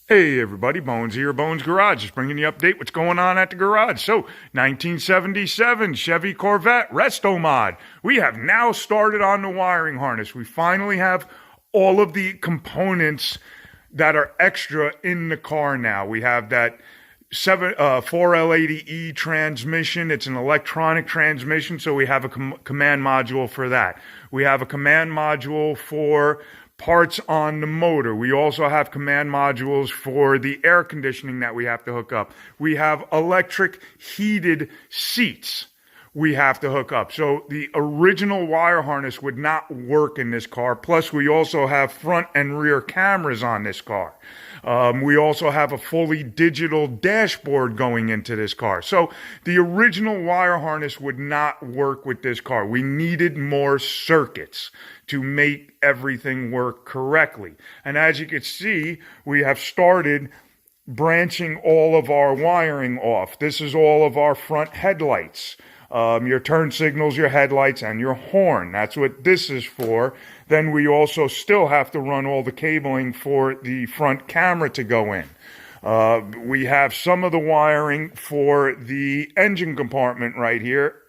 Hey everybody, Bones here, Bones Garage, just bringing you an update what's going on at the garage. So, 1977 Chevy Corvette restomod. We have now started on the wiring harness. We finally have all of the components that are extra in the car now. We have that 4L80E transmission. It's an electronic transmission, so we have a command module for that. We have a command module for parts on the motor. We also have command modules for the air conditioning that we have to hook up. We have electric heated seats we have to hook up. So the original wire harness would not work in this car. Plus, we also have front and rear cameras on this car. We also have a fully digital dashboard going into this car. So the original wire harness would not work with this car. We needed more circuits to make everything work correctly. And as you can see, we have started branching all of our wiring off. This is all of our front headlights. Your turn signals, your headlights, and your horn. That's what this is for. Then we also still have to run all the cabling for the front camera to go in. We have some of the wiring for the engine compartment right here.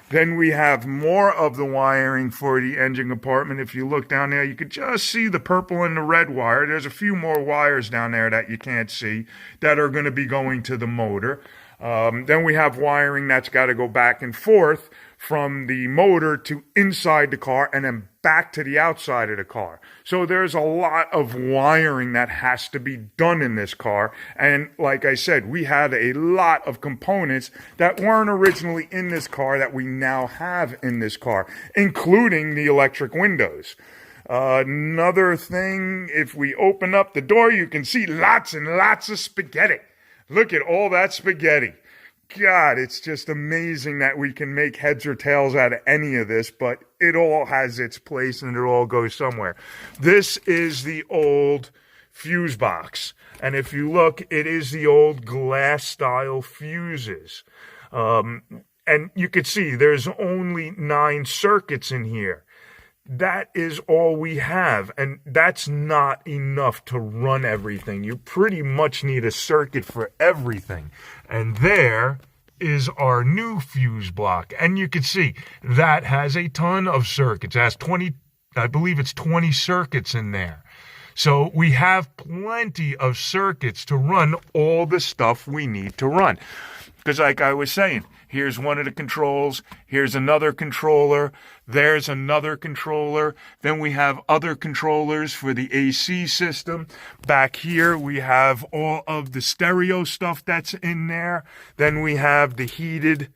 Then we have more of the wiring for the engine compartment. If you look down there, you could just see the purple and the red wire. There's a few more wires down there that you can't see that are going to be going to the motor. Then we have wiring that's got to go back and forth from the motor to inside the car and then back to the outside of the car. So there's a lot of wiring that has to be done in this car. And like I said, we had a lot of components that weren't originally in this car that we now have in this car, including the electric windows. Another thing, if we open up the door, you can see lots and lots of spaghetti. Look at all that spaghetti. God, it's just amazing that we can make heads or tails out of any of this, but it all has its place and it all goes somewhere. This is the old fuse box. And if you look, it is the old glass style fuses. And you can see there's only 9 circuits in here. That is all we have, and that's not enough to run everything. You pretty much need a circuit for everything. And there is our new fuse block. And you can see that has a ton of circuits. It has 20, I believe it's 20 circuits in there. So we have plenty of circuits to run all the stuff we need to run. Because like I was saying, here's one of the controls, here's another controller, there's another controller, then we have other controllers for the AC system. Back here we have all of the stereo stuff that's in there. Then we have the heated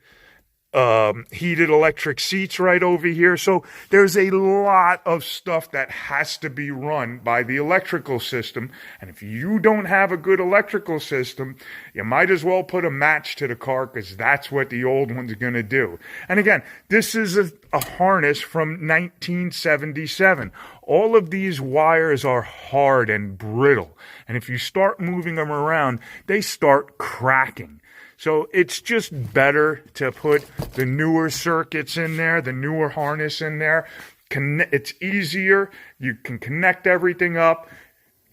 electric seats right over here. So there's a lot of stuff that has to be run by the electrical system. And if you don't have a good electrical system, you might as well put a match to the car, because that's what the old one's going to do. And again, this is a harness from 1977. All of these wires are hard and brittle. And if you start moving them around, they start cracking. So it's just better to put the newer circuits in there, the newer harness in there. It's easier. You can connect everything up.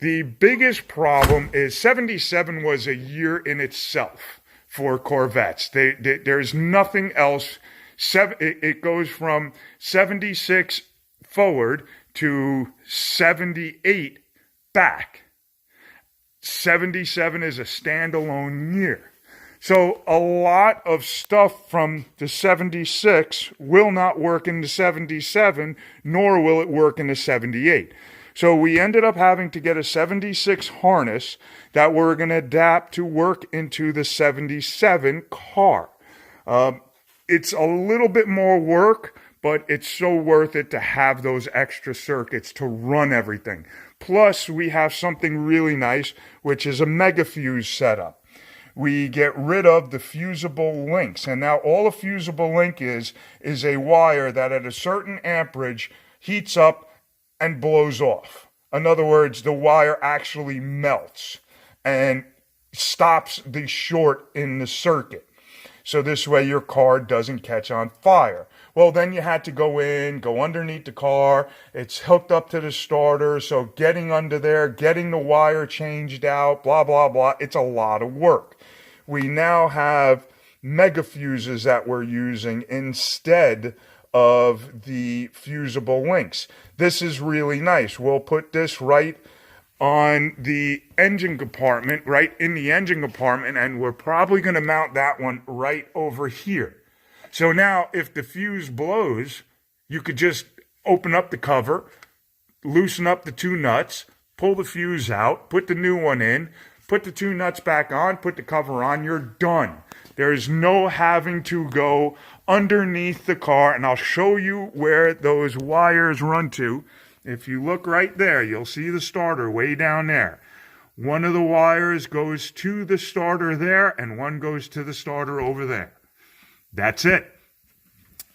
The biggest problem is 77 was a year in itself for Corvettes. There's nothing else. It goes from 76 forward to 78 back. 77 is a standalone year. So a lot of stuff from the 76 will not work in the 77, nor will it work in the 78. So we ended up having to get a 76 harness that we're going to adapt to work into the 77 car. It's a little bit more work, but it's so worth it to have those extra circuits to run everything. Plus, we have something really nice, which is a mega fuse setup. We get rid of the fusible links. And now all a fusible link is a wire that at a certain amperage heats up and blows off. In other words, the wire actually melts and stops the short in the circuit. So this way your car doesn't catch on fire. Well, then you had to go underneath the car. It's hooked up to the starter. So getting under there, getting the wire changed out, blah, blah, blah. It's a lot of work. We now have mega fuses that we're using instead of the fusible links. This is really nice. We'll put this right on the engine compartment, right in the engine compartment, and we're probably going to mount that one right over here. So now if the fuse blows, you could just open up the cover, loosen up the two nuts, pull the fuse out, put the new one in, put the two nuts back on, put the cover on, you're done. There's no having to go underneath the car, and I'll show you where those wires run to. If you look right there, you'll see the starter way down there. One of the wires goes to the starter there, and one goes to the starter over there. That's it.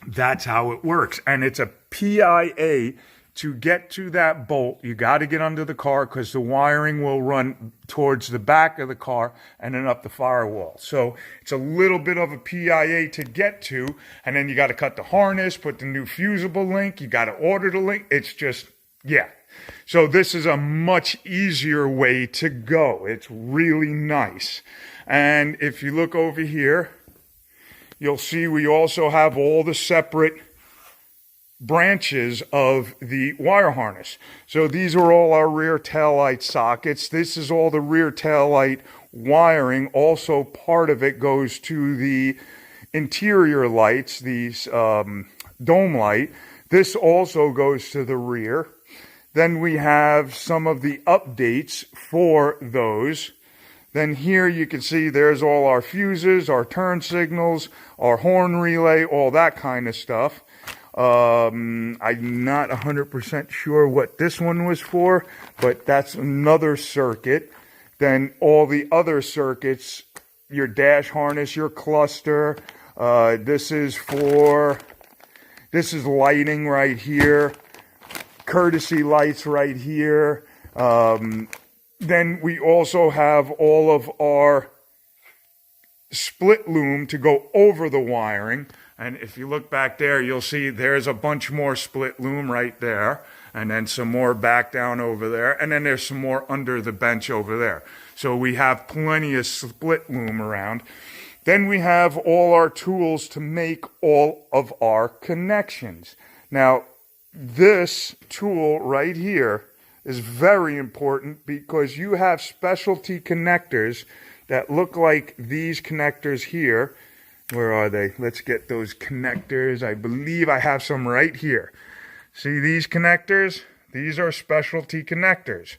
That's how it works. And it's a PIA. To get to that bolt, you got to get under the car because the wiring will run towards the back of the car and then up the firewall. So it's a little bit of a PIA to get to, and then you got to cut the harness, put the new fusible link, you got to order the link. It's just, yeah. So this is a much easier way to go. It's really nice. And if you look over here, you'll see we also have all the separate branches of the wire harness. So these are all our rear tail light sockets. This is all the rear tail light wiring. Also part of it goes to the interior lights, these dome light. This also goes to the rear. Then we have some of the updates for those. Then here you can see there's all our fuses, our turn signals, our horn relay, all that kind of stuff. I'm not 100% sure what this one was for, but that's another circuit. Then all the other circuits, your dash harness, your cluster, this is lighting right here, courtesy lights right here. Then we also have all of our split loom to go over the wiring. And if you look back there, you'll see there's a bunch more split loom right there. And then some more back down over there. And then there's some more under the bench over there. So we have plenty of split loom around. Then we have all our tools to make all of our connections. Now, this tool right here is very important because you have specialty connectors that look like these connectors here. Where are they? Let's get those connectors. I believe I have some right here. See these connectors? These are specialty connectors.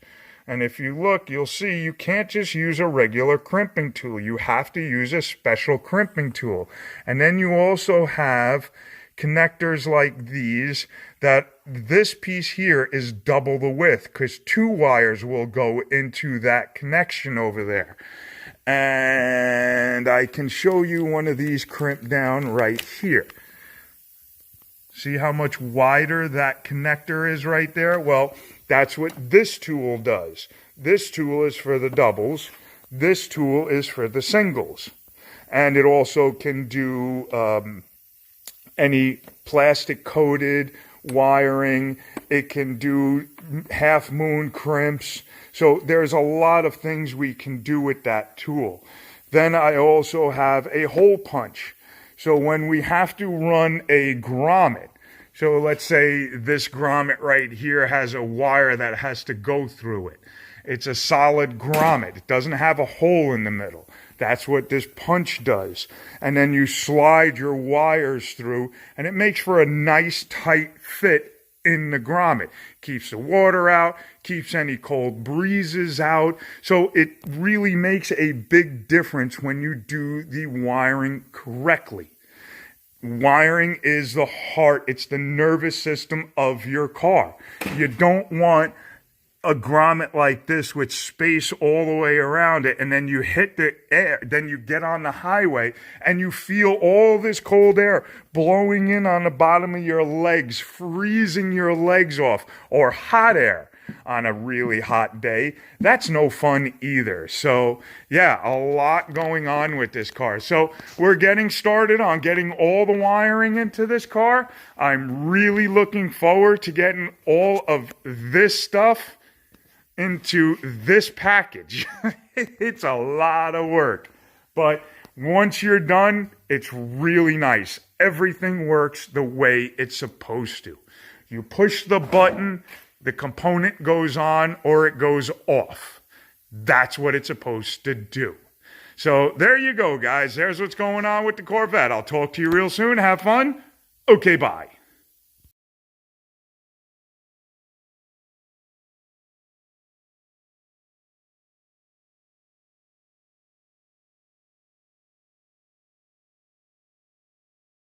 And if you look, you'll see you can't just use a regular crimping tool. You have to use a special crimping tool. And then you also have connectors like these that this piece here is double the width because two wires will go into that connection over there. And I can show you one of these crimped down right here. See how much wider that connector is right there? Well, that's what this tool does. This tool is for the doubles. This tool is for the singles. And it also can do any plastic coated wiring. It can do half moon crimps. So there's a lot of things we can do with that tool. Then I also have a hole punch. So when we have to run a grommet, so let's say this grommet right here has a wire that has to go through it. It's a solid grommet. It doesn't have a hole in the middle. That's what this punch does. And then you slide your wires through, and it makes for a nice tight fit in the grommet. Keeps the water out, keeps any cold breezes out. So it really makes a big difference when you do the wiring correctly. Wiring is the heart. It's the nervous system of your car. You don't want a grommet like this with space all the way around it, and then you hit the air, then you get on the highway and you feel all this cold air blowing in on the bottom of your legs, freezing your legs off, or hot air. on a really hot day. That's no fun either. So yeah, a lot going on with this car. So we're getting started on getting all the wiring into this car. I'm really looking forward to getting all of this stuff into this package. It's a lot of work, but once you're done, it's really nice. Everything works the way it's supposed to. You push the button, the component goes on or it goes off. That's what it's supposed to do. So there you go, guys. There's what's going on with the Corvette. I'll talk to you real soon. Have fun. Okay, bye.